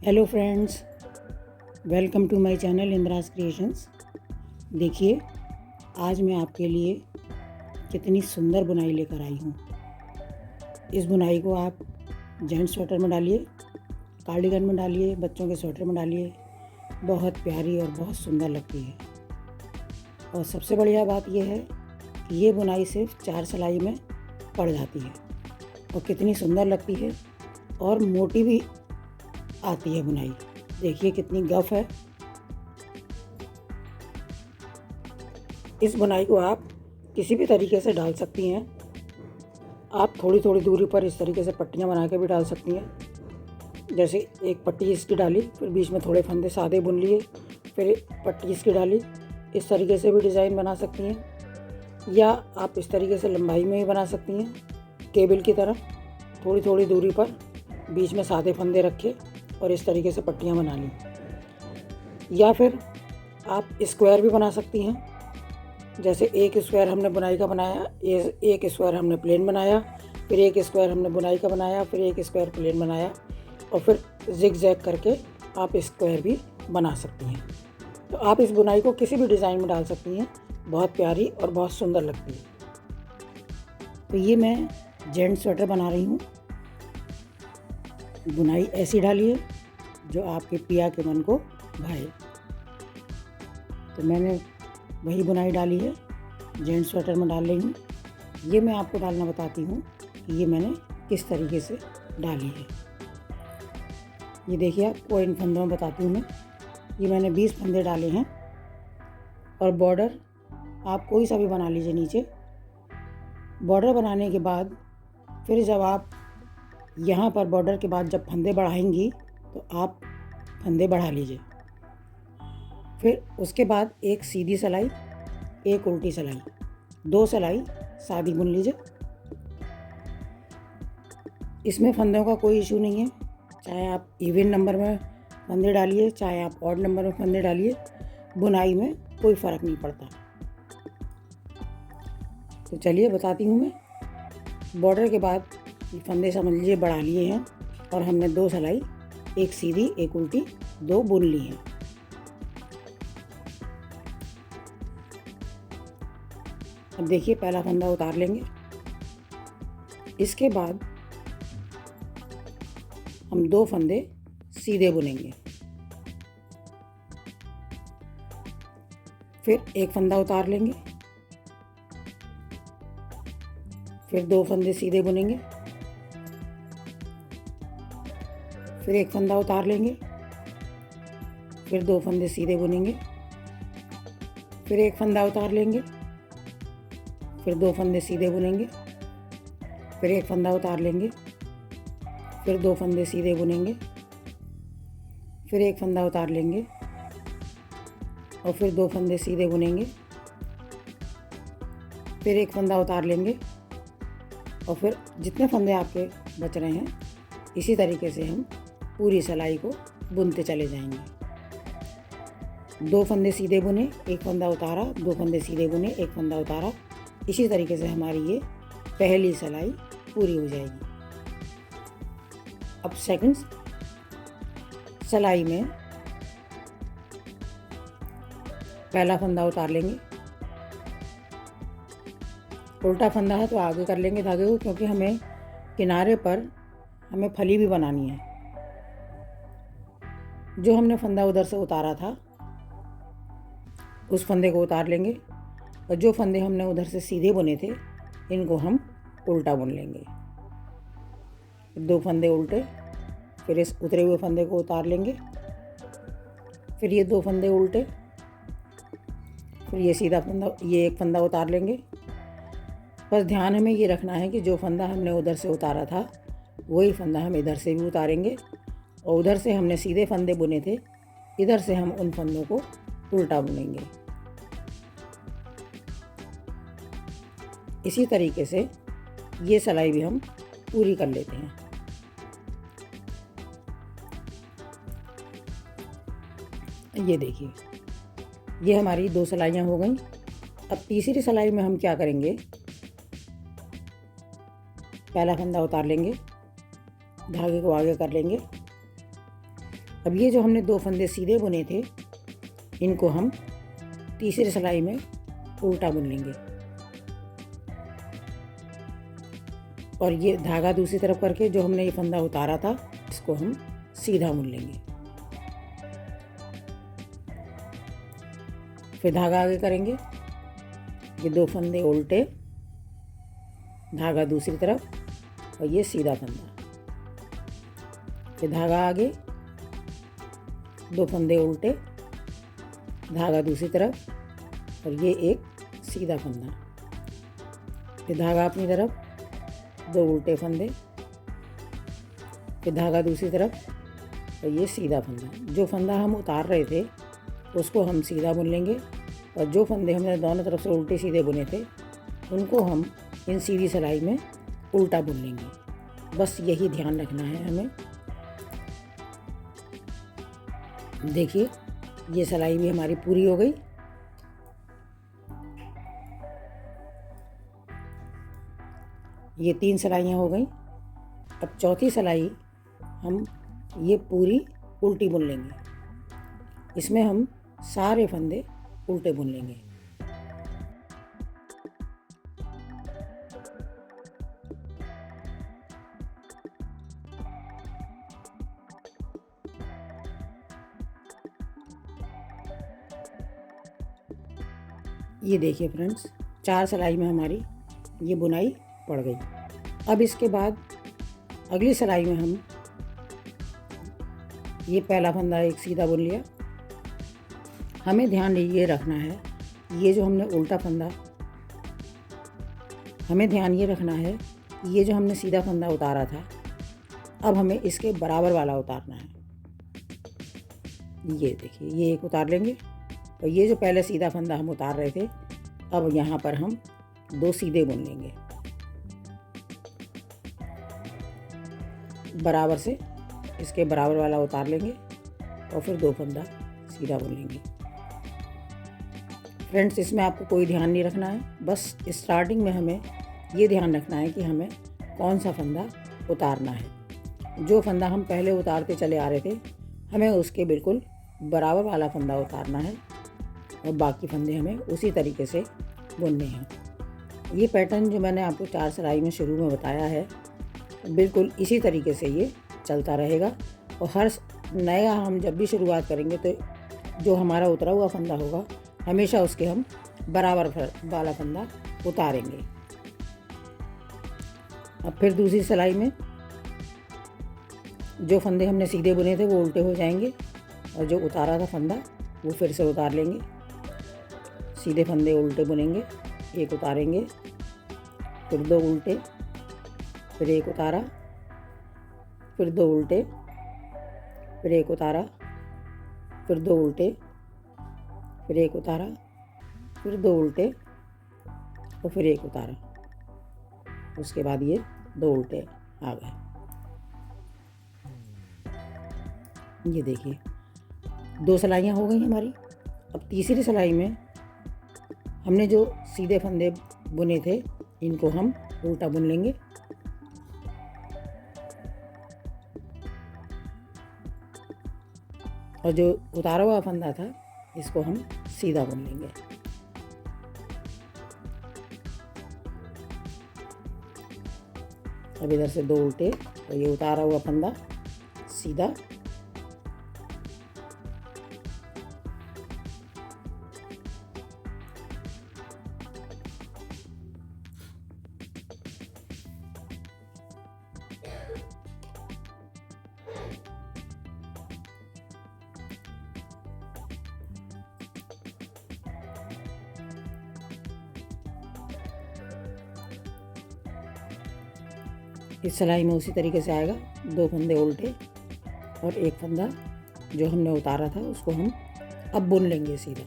Hello friends, welcome to my channel Indras creations. देखिए, आज मैं आपके लिए कितनी सुंदर बुनाई लेकर आई हूँ। इस बुनाई को आप जेंट्स स्वेटर में डालिए, कार्डिगन में डालिए, बच्चों के स्वेटर में डालिए। बहुत प्यारी और बहुत सुंदर लगती है। और सबसे बढ़िया बात यह है कि ये बुनाई सिर्फ 4 सिलाई में पड़ जाती है और कितनी सुंदर लगती है और मोटी भी आती है बुनाई। देखिए कितनी गफ है। इस बुनाई को आप किसी भी तरीके से डाल सकती हैं। आप थोड़ी थोड़ी दूरी पर इस तरीके से पट्टियाँ बना के भी डाल सकती हैं। जैसे एक पट्टी इसकी डाली, फिर बीच में थोड़े फंदे सादे बुन लिए, फिर पट्टी इसकी डाली। इस तरीके से भी डिज़ाइन बना सकती हैं, या आप इस तरीके से लंबाई में ही बना सकती हैं, केबल की तरह। थोड़ी थोड़ी दूरी पर बीच में सादे फंदे रखे और इस तरीके से पट्टियाँ बना ली। या फिर आप स्क्वायर भी बना सकती हैं। जैसे एक स्क्वायर हमने बुनाई का बनाया, एक स्क्वायर हमने प्लेन बनाया, फिर एक स्क्वायर हमने बुनाई का बनाया, फिर एक स्क्वायर प्लेन बनाया, और फिर जिग जैग करके आप स्क्वायर भी बना सकती हैं। तो आप इस बुनाई को किसी भी डिज़ाइन में डाल सकती हैं। बहुत प्यारी और बहुत सुंदर लगती है। तो ये मैं जेंट्स स्वेटर बना रही हूँ। बुनाई ऐसी डालिए जो आपके पिया के मन को भाए। तो मैंने वही बुनाई डाली है, जेंट्स स्वेटर में डाल रही हूँ। ये मैं आपको डालना बताती हूँ कि ये मैंने किस तरीके से डाली है। ये देखिए, आपको इन फंदों में बताती हूँ मैं। ये मैंने 20 फंदे डाले हैं। और बॉर्डर आप कोई सा भी बना लीजिए नीचे। बॉर्डर बनाने के बाद फिर जब आप यहाँ पर बॉर्डर के बाद जब फंदे बढ़ाएंगी तो आप फंदे बढ़ा लीजिए। फिर उसके बाद एक सीधी सिलाई, एक उल्टी सिलाई, 2 सिलाई सादी बुन लीजिए। इसमें फंदों का कोई इशू नहीं है। चाहे आप इवन नंबर में फंदे डालिए, चाहे आप ऑड नंबर में फंदे डालिए, बुनाई में कोई फ़र्क नहीं पड़ता। तो चलिए बताती हूँ मैं। बॉर्डर के बाद ये फंदे समझ लीजिए बढ़ा लिए हैं और हमने 2 सिलाई, एक सीधी एक उल्टी, 2 बुन ली हैं। अब देखिए, पहला फंदा उतार लेंगे। इसके बाद हम 2 फंदे सीधे बुनेंगे। फिर एक फंदा उतार लेंगे, फिर 2 फंदे सीधे बुनेंगे, फिर एक फंदा उतार लेंगे, फिर 2 फंदे सीधे बुनेंगे, फिर एक फंदा उतार लेंगे, फिर 2 फंदे सीधे बुनेंगे, फिर एक फंदा उतार लेंगे, फिर 2 फंदे सीधे बुनेंगे, फिर एक फंदा उतार लेंगे और फिर 2 फंदे सीधे बुनेंगे, फिर एक फंदा उतार लेंगे, और फिर जितने फंदे आपके बच रहे हैं इसी तरीके से हम पूरी सिलाई को बुनते चले जाएंगे। 2 फंदे सीधे बुने, एक फंदा उतारा, 2 फंदे सीधे बुने, एक फंदा उतारा। इसी तरीके से हमारी ये पहली सिलाई पूरी हो जाएगी। अब सेकंड सिलाई में पहला फंदा उतार लेंगे। उल्टा फंदा है तो आगे कर लेंगे धागे को, क्योंकि हमें किनारे पर हमें फली भी बनानी है। जो हमने फंदा उधर से उतारा था उस फंदे को उतार लेंगे, और जो फंदे हमने उधर से सीधे बुने थे इनको हम उल्टा बुन लेंगे। 2 फंदे उल्टे, फिर इस उतरे हुए फंदे को उतार लेंगे, फिर ये 2 फंदे उल्टे, फिर ये सीधा फंदा, ये एक फंदा उतार लेंगे। बस ध्यान हमें ये रखना है कि जो फंदा हमने उधर से उतारा था वही फंदा हम इधर से भी उतारेंगे, और उधर से हमने सीधे फंदे बुने थे, इधर से हम उन फंदों को उल्टा बुनेंगे। इसी तरीके से ये सिलाई भी हम पूरी कर लेते हैं। ये देखिए, ये हमारी 2 सिलाइयाँ हो गई। अब तीसरी सिलाई में हम क्या करेंगे, पहला फंदा उतार लेंगे, धागे को आगे कर लेंगे, अब ये जो हमने 2 फंदे सीधे बुने थे, इनको हम तीसरी सिलाई में उल्टा बुन लेंगे और ये धागा दूसरी तरफ करके जो हमने ये फंदा उतारा था इसको हम सीधा बुन लेंगे। फिर धागा आगे करेंगे, ये 2 फंदे उल्टे, धागा दूसरी तरफ और ये सीधा फंदा, फिर धागा आगे, 2 फंदे उल्टे, धागा दूसरी तरफ और ये एक सीधा फंदा, फिर धागा अपनी तरफ, 2 उल्टे फंदे, फिर धागा दूसरी तरफ और ये सीधा फंदा। जो फंदा हम उतार रहे थे उसको हम सीधा बुन लेंगे और जो फंदे हमने दोनों तरफ से उल्टे सीधे बुने थे उनको हम इन सीधी सिलाई में उल्टा बुन लेंगे। बस यही ध्यान रखना है हमें। देखिए ये सिलाई भी हमारी पूरी हो गई। ये 3 सिलाइयाँ हो गई। अब चौथी सिलाई हम ये पूरी उल्टी बुन लेंगे। इसमें हम सारे फंदे उल्टे बुन लेंगे। ये देखिए फ्रेंड्स, 4 सिलाई में हमारी ये बुनाई पड़ गई। अब इसके बाद अगली सिलाई में हम ये पहला फंदा एक सीधा बुन लिया। हमें ध्यान ये रखना है, ये जो हमने उल्टा फंदा, हमें ध्यान ये रखना है ये जो हमने सीधा फंदा उतारा था अब हमें इसके बराबर वाला उतारना है। ये देखिए ये एक उतार लेंगे और ये जो पहले सीधा फंदा हम उतार रहे थे अब यहाँ पर हम 2 सीधे बुन लेंगे। बराबर से इसके बराबर वाला उतार लेंगे और फिर 2 फंदा सीधा बुन लेंगे। फ्रेंड्स इसमें आपको कोई ध्यान नहीं रखना है, बस स्टार्टिंग में हमें ये ध्यान रखना है कि हमें कौन सा फंदा उतारना है। जो फंदा हम पहले उतारते चले आ रहे थे हमें उसके बिल्कुल बराबर वाला फंदा उतारना है और बाकी फंदे हमें उसी तरीके से बुनने हैं। ये पैटर्न जो मैंने आपको 4 सिलाई में शुरू में बताया है बिल्कुल इसी तरीके से ये चलता रहेगा और हर नया हम जब भी शुरुआत करेंगे तो जो हमारा उतरा हुआ फंदा होगा हमेशा उसके हम बराबर वाला फंदा उतारेंगे। अब फिर दूसरी सिलाई में जो फंदे हमने सीधे बुने थे वो उल्टे हो जाएंगे और जो उतारा था फंदा वो फिर से उतार लेंगे। सीधे फंदे उल्टे बुनेंगे, एक उतारेंगे, फिर 2 उल्टे, फिर एक उतारा, फिर 2 उल्टे, फिर एक उतारा, फिर 2 उल्टे, फिर एक उतारा, फिर 2 उल्टे और फिर एक उतारा। उसके बाद ये 2 उल्टे आ गए। ये देखिए 2 सिलाइयाँ हो गई हमारी। अब तीसरी सिलाई में हमने जो सीधे फंदे बुने थे इनको हम उल्टा बुन लेंगे। और जो उतारा हुआ फंदा था इसको हम सीधा बुन लेंगे। अब इधर से 2 उल्टे तो ये उतारा हुआ फंदा सीधा, इस सिलाई में उसी तरीके से आएगा। 2 फंदे उल्टे और एक फंदा जो हमने उतारा था उसको हम अब बुन लेंगे सीधा।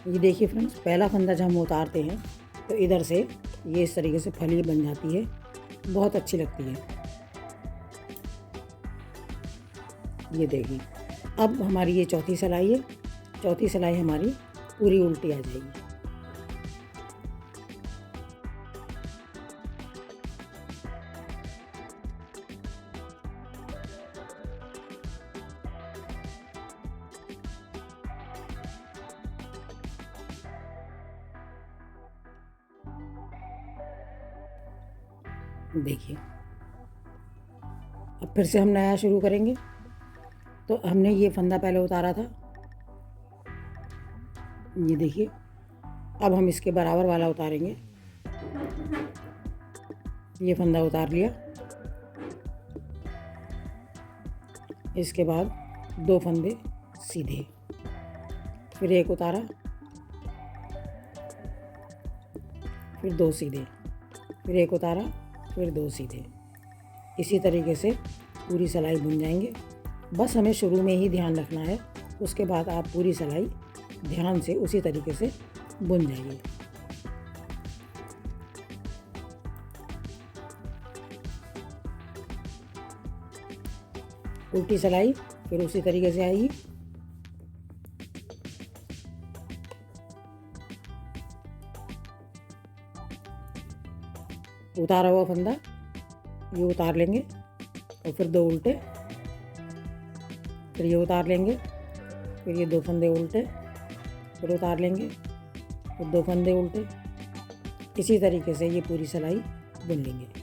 ये देखिए फ्रेंड्स, पहला फंदा जब हम उतारते हैं तो इधर से ये इस तरीके से फली बन जाती है, बहुत अच्छी लगती है। ये देखिए अब हमारी ये चौथी सिलाई है। चौथी सिलाई हमारी पूरी उल्टी आ जाएगी। देखिए, अब फिर से हम नया शुरू करेंगे। तो हमने ये फंदा पहले उतारा था, ये देखिए। अब हम इसके बराबर वाला उतारेंगे। ये फंदा उतार लिया। इसके बाद 2 फंदे सीधे, फिर एक उतारा, फिर 2 सीधे, फिर एक उतारा, फिर 2 सीधे। इसी तरीके से पूरी सिलाई बुन जाएंगे। बस हमें शुरू में ही ध्यान रखना है, उसके बाद आप पूरी सिलाई ध्यान से उसी तरीके से बुन जाइए। उल्टी सिलाई फिर उसी तरीके से आएगी। उतारा हुआ फंदा ये उतार लेंगे और फिर 2 उल्टे, फिर ये उतार लेंगे, फिर ये 2 फंदे उल्टे, फिर उतार लेंगे, फिर 2 फंदे उल्टे। इसी तरीके से ये पूरी सिलाई बुन लेंगे।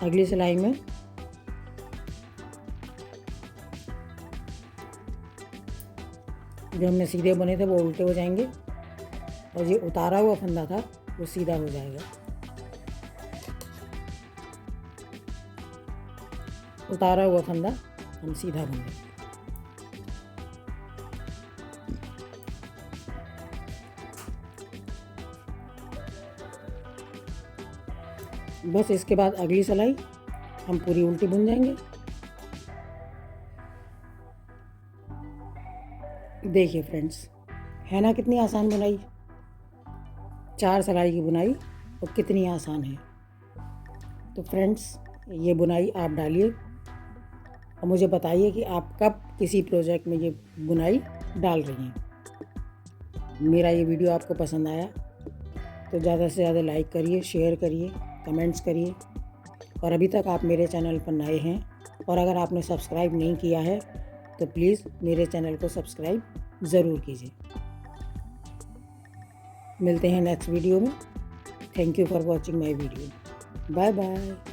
अगली सिलाई में जो हमने सीधे बुने थे वो उल्टे हो जाएंगे और ये उतारा हुआ फंदा था वो सीधा हो जाएगा। उतारा हुआ फंदा हम सीधा बुनेंगे। बस इसके बाद अगली सिलाई हम पूरी उल्टी बुन जाएंगे। देखिए फ्रेंड्स, है ना कितनी आसान बुनाई। 4 सिलाई की बुनाई और कितनी आसान है। तो फ्रेंड्स, ये बुनाई आप डालिए और मुझे बताइए कि आप कब किसी प्रोजेक्ट में ये बुनाई डाल रही हैं। मेरा ये वीडियो आपको पसंद आया तो ज़्यादा से ज़्यादा लाइक करिए, शेयर करिए, कमेंट्स करिए। और अभी तक आप मेरे चैनल पर नए हैं और अगर आपने सब्सक्राइब नहीं किया है तो प्लीज़ मेरे चैनल को सब्सक्राइब ज़रूर कीजिए। मिलते हैं नेक्स्ट वीडियो में। Thank you for watching my video. Bye bye.